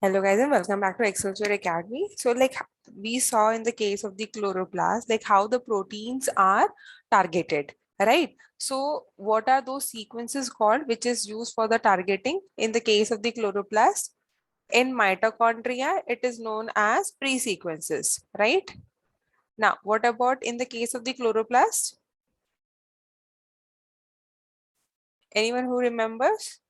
Hello guys and welcome back to Excelsior Academy. So like we saw in the case of the chloroplast, like how the proteins are targeted, right? So what are those sequences called which is used for the targeting in the case of the chloroplast? In mitochondria, it is known as pre-sequences, right? Now, what about in the case of the chloroplast? Anyone who remembers?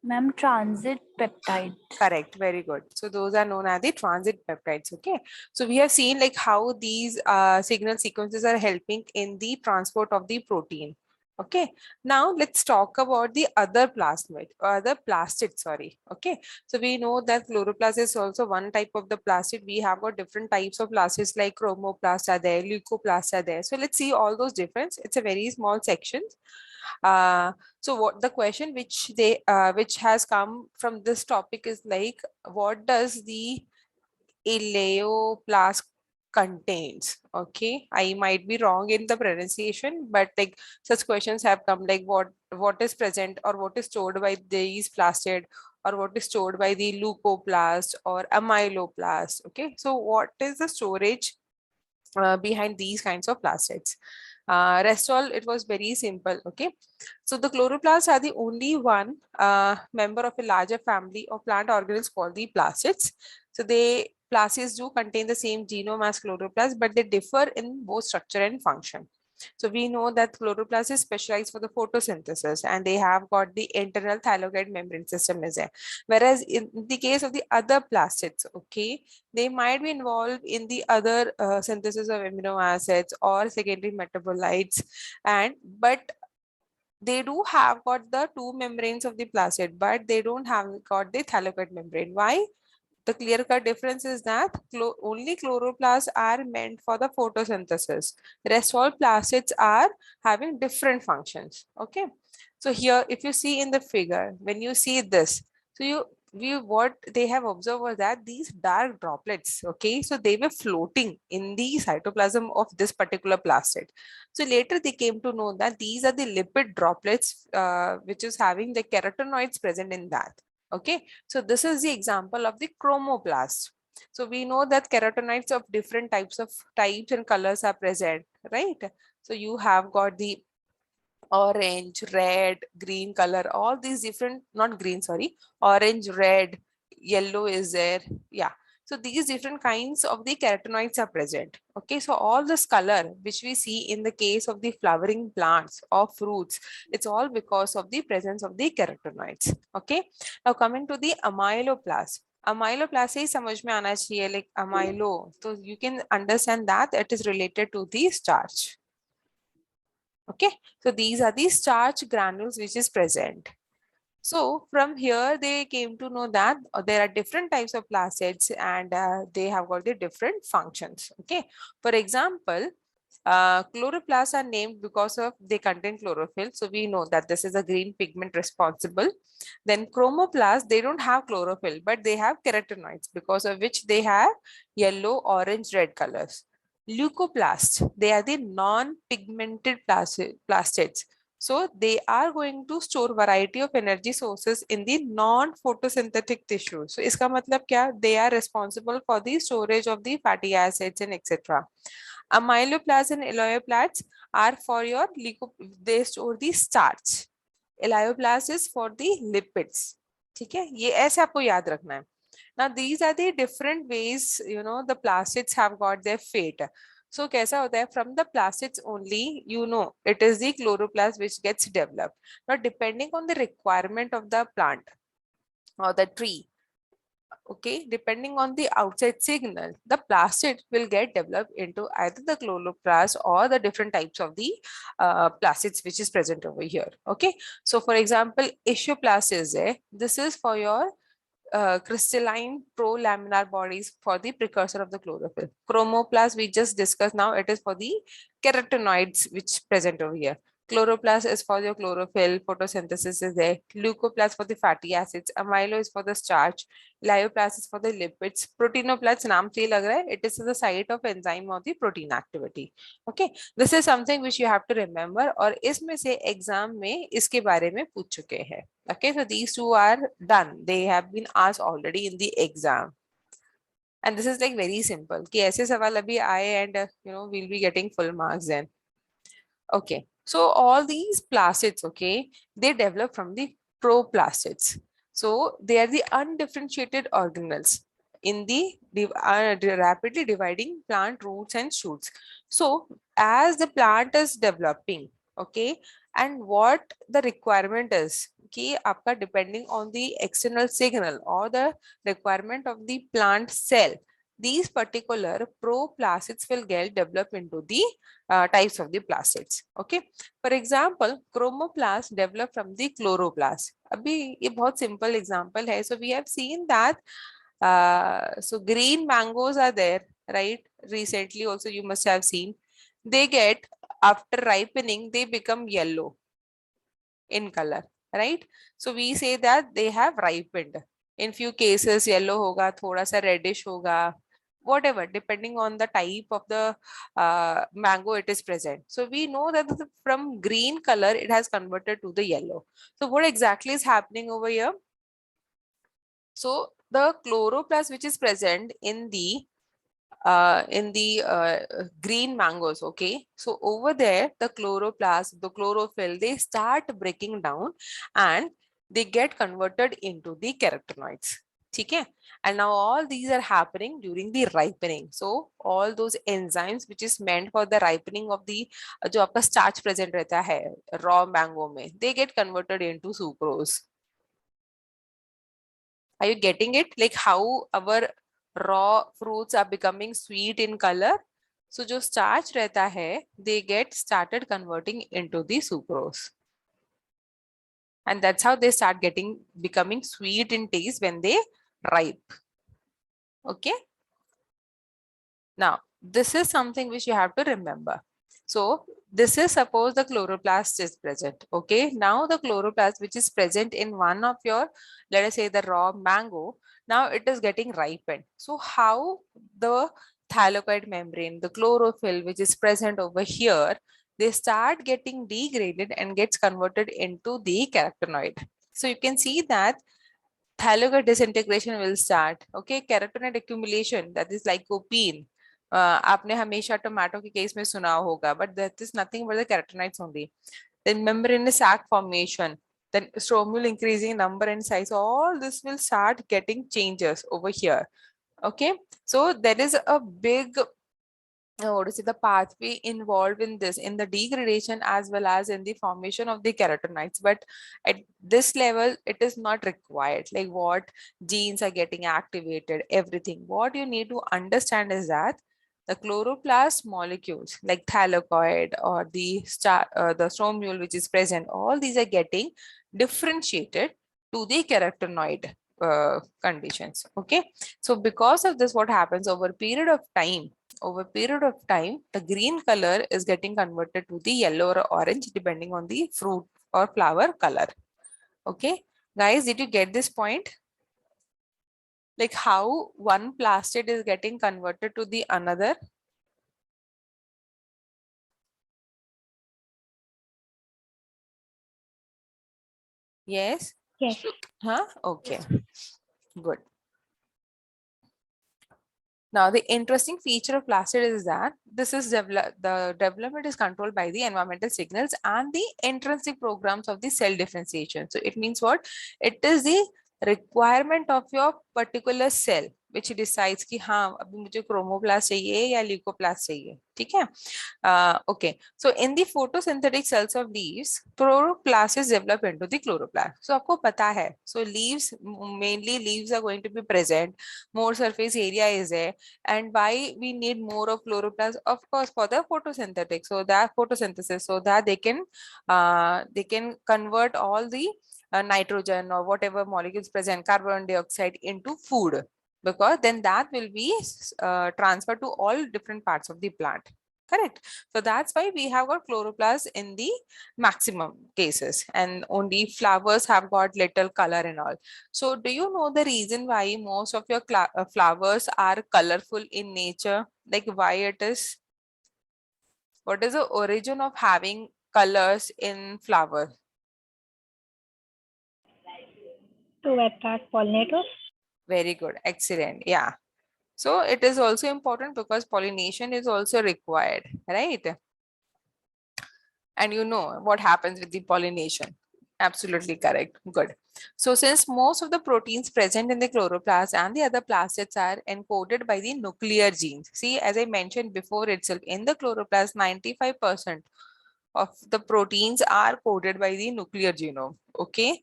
Ma'am, transit peptide. Correct, very good. So those are known as the transit peptides. Okay, so we have seen like how these signal sequences are helping in the transport of the protein. Okay, now let's talk about the other plasmid or other plastid. Sorry. Okay, so we know that chloroplast is also one type of the plastid. We have got different types of plastids like chromoplast are there, leucoplast are there. So let's see all those difference. It's a very small section. Uh, so what the question which has come from this topic is like, what does the ileoplast contains? Okay, I might be wrong in the pronunciation, but like such questions have come like what is present or what is stored by these plastid or what is stored by the leucoplast or amyloplast. Okay, so what is the storage behind these kinds of plastids? Rest all, it was very simple. Okay, so the chloroplasts are the only one member of a larger family of plant organelles called the plastids. So they plastids do contain the same genome as chloroplasts, but they differ in both structure and function. So we know that chloroplasts is specialized for the photosynthesis and they have got the internal thylakoid membrane system is there. Whereas in the case of the other plastids, okay, they might be involved in the other synthesis of amino acids or secondary metabolites, and but they do have got the two membranes of the plastid, but they don't have got the thylakoid membrane. Why? The clear-cut difference is that only chloroplasts are meant for the photosynthesis. The rest all plastids are having different functions. Okay. So here, if you see in the figure, when you see this, so what they have observed was that these dark droplets, okay, so they were floating in the cytoplasm of this particular plastid. So later they came to know that these are the lipid droplets, which is having the carotenoids present in that. Okay, so this is the example of the chromoplast. So we know that carotenoids of different types and colors are present, right? So you have got the orange, red, green color, all these different, not green, sorry, orange, red, yellow is there. Yeah. So these different kinds of the carotenoids are present. Okay, so all this color which we see in the case of the flowering plants or fruits, it's all because of the presence of the carotenoids. Okay, now coming to the amyloplast. Amyloplast से समझ में आना चाहिए, like amylo, so you can understand that it is related to the starch. Okay, so these are the starch granules which is present. So from here they came to know that there are different types of plastids and they have got the different functions. Okay, for example, chloroplasts are named because of they contain chlorophyll. So we know that this is a green pigment responsible. Then chromoplasts, they don't have chlorophyll, but they have carotenoids because of which they have yellow, orange, red colors. Leucoplasts, they are the non-pigmented plastids. So they are going to store variety of energy sources in the non-photosynthetic tissue. So iska matlab kya? They are responsible for the storage of the fatty acids and etc. Amyloplasts and elaioplasts are for your they store the starch. Elaioplast is for the lipids. ठीक है, ये ऐसे आपको याद रखना है. Now these are the different ways, you know, the plastids have got their fate. So kaisa hota hai, from the plastids only, you know, it is the chloroplast which gets developed. Now depending on the requirement of the plant or the tree, okay, depending on the outside signal, the plastid will get developed into either the chloroplast or the different types of the plastids which is present over here. Okay, so for example, ischioplast is there. This is for your crystalline prolaminar bodies for the precursor of the chlorophyll. Chromoplast we just discussed, now it is for the carotenoids which present over here. Chloroplast is for your chlorophyll, photosynthesis is there. Leucoplast for the fatty acids. Amylo is for the starch. Lyoplast is for the lipids. Proteinoplast नाम से ही लग रहा है. It is the site of enzyme of the protein activity. Okay, this is something which you have to remember. और इसमें से exam में इसके बारे में पूछ चुके हैं. Okay, so these two are done. They have been asked already in the exam. And this is like very simple. कि ऐसे सवाल अभी आए and we'll be getting full marks then. Okay, so all these plastids, okay, they develop from the proplastids. So they are the undifferentiated organelles in the rapidly dividing plant roots and shoots. So as the plant is developing, okay, and what the requirement is, okay, आपका depending on the external signal or the requirement of the plant cell, these particular proplastids will get developed into the types of the plastids. Okay, for example, chromoplast develop from the chloroplast. अभी ये बहुत simple example है. So we have seen that so green mangoes are there, right? Recently also you must have seen. They get, after ripening, they become yellow in color, right? So we say that they have ripened. In few cases yellow होगा, थोड़ा सा reddish होगा, whatever, depending on the type of the mango it is present. So we know that from green color it has converted to the yellow. So what exactly is happening over here? So the chloroplast which is present in the green mangoes, okay, so over there the chloroplast, the chlorophyll, they start breaking down and they get converted into the carotenoids. Okay, and now all these are happening during the ripening. So all those enzymes which is meant for the ripening of the जो आपका starch present रहता है raw mango में, they get converted into sucrose. Are you getting it? Like how our raw fruits are becoming sweet in color. So जो starch रहता है, they get started converting into the sucrose. And that's how they start becoming sweet in taste when they ripe. Okay. Now, this is something which you have to remember. So this is suppose the chloroplast is present. Okay. Now the chloroplast which is present in one of your, let us say the raw mango, now it is getting ripened. So how the thylakoid membrane, the chlorophyll which is present over here, they start getting degraded and gets converted into the carotenoid. So you can see that thylakoid disintegration will start. Okay, carotenoid accumulation, that is lycopene. आपने हमेशा tomato के case में सुना होगा, but that is nothing but the carotenoids only. Then membranous sac formation, then stromule increasing number and size, all this will start getting changes over here. Okay, so there is a big what is it, the pathway involved in this, in the degradation as well as in the formation of the carotenoids, but at this level it is not required, like what genes are getting activated, everything. What you need to understand is that the chloroplast molecules like thylakoid or the stromule which is present, all these are getting differentiated to the carotenoid conditions. Okay, so because of this, what happens over period of time, the green color is getting converted to the yellow or orange depending on the fruit or flower color. Okay, guys, did you get this point? Like how one plastid is getting converted to the another? Yes? Yes. Huh? Okay, good. Now, the interesting feature of plastid is that the development is controlled by the environmental signals and the intrinsic programs of the cell differentiation. So it means what? It is the requirement of your particular cell which decides कि हाँ अभी मुझे chromoplast चाहिए या leucoplast चाहिए, ठीक है? Okay, so in the photosynthetic cells of leaves, chloroplast is developed into the chloroplast. So आपको पता है, so leaves, mainly leaves are going to be present, more surface area is there, and why we need more of chloroplast? Of course, for the photosynthetic, so that photosynthesis, so that they can convert all the nitrogen or whatever molecules present, carbon dioxide, into food, because then that will be transferred to all different parts of the plant. correct? So that's why we have got chloroplast in the maximum cases, and only flowers have got little color and all. So do you know the reason why most of your flowers are colorful in nature? Like why it is? What is the origin of having colors in flower? To attract pollinators. Very good, excellent. Yeah. So it is also important because pollination is also required, right? And you know what happens with the pollination. Absolutely correct. Good. So since most of the proteins present in the chloroplast and the other plastids are encoded by the nuclear genes. See, as I mentioned before itself, in the chloroplast, 95% of the proteins are coded by the nuclear genome. Okay.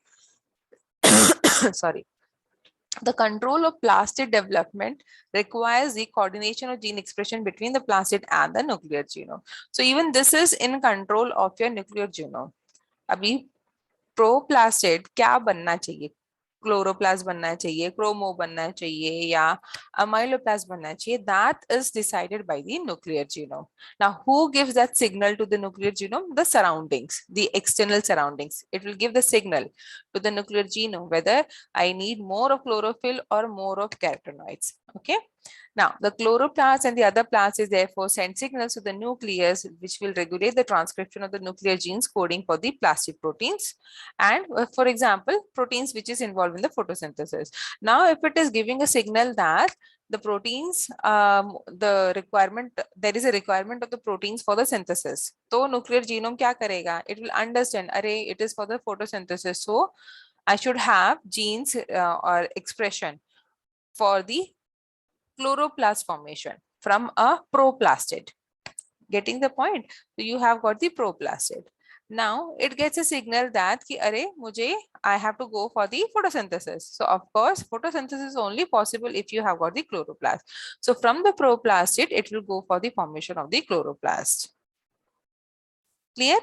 Sorry. The control of plastid development requires the coordination of gene expression between the plastid and the nuclear genome. So even this is in control of your nuclear genome. अभी proplastid क्या बनना चाहिए? Chloroplast बनना चाहिए, chromo बनना चाहिए, या amyloplast बनना चाहिए? That is decided by the nuclear genome. Now who gives that signal to the nuclear genome? The surroundings, the external surroundings. It will give the signal to the nuclear genome whether I need more of chlorophyll or more of carotenoids. Okay. Now, the chloroplast and the other plastids therefore send signals to the nucleus, which will regulate the transcription of the nuclear genes coding for the plastid proteins. And for example, proteins which is involved in the photosynthesis. Now, if it is giving a signal that the proteins, there is a requirement of the proteins for the synthesis. So, nuclear genome kya karega? It will understand, array, it is for the photosynthesis. So, I should have genes or expression for the chloroplast formation from a proplastid. Getting the point? So you have got the proplastid. Now it gets a signal that ki, array, I have to go for the photosynthesis. So of course, photosynthesis is only possible if you have got the chloroplast. So from the proplastid, it will go for the formation of the chloroplast. Clear?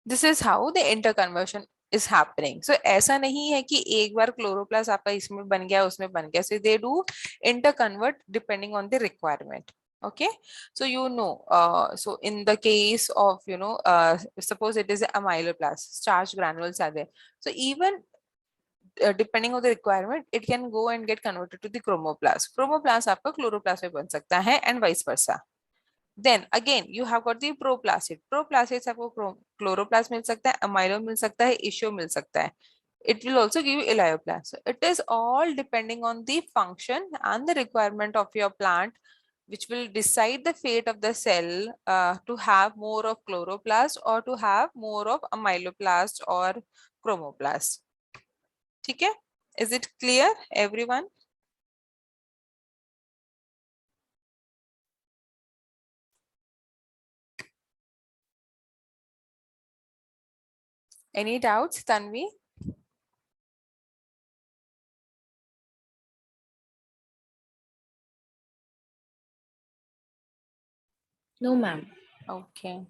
This is how the interconversion is happening. So ऐसा नहीं है कि एक बार chloroplast आपका इसमें बन गया उसमें बन गया. So they do interconvert depending on the requirement. Okay, so you know, so in the case of, you know, suppose it is amyloplast, starch granules are there. So even depending on the requirement, it can go and get converted to the chromoplast. Chromoplast आपका chloroplast में बन सकता है and vice versa. Then again you have got the proplastid. Proplastid से आपको chloroplast मिल सकता है, amylo मिल सकता है, isho मिल सकता है. It will also give you elioplast. So it is all depending on the function and the requirement of your plant, which will decide the fate of the cell to have more of chloroplast or to have more of amyloplast or chromoplast. ठीक है? Is it clear, everyone? Any doubts, Tanvi? No, ma'am. Okay.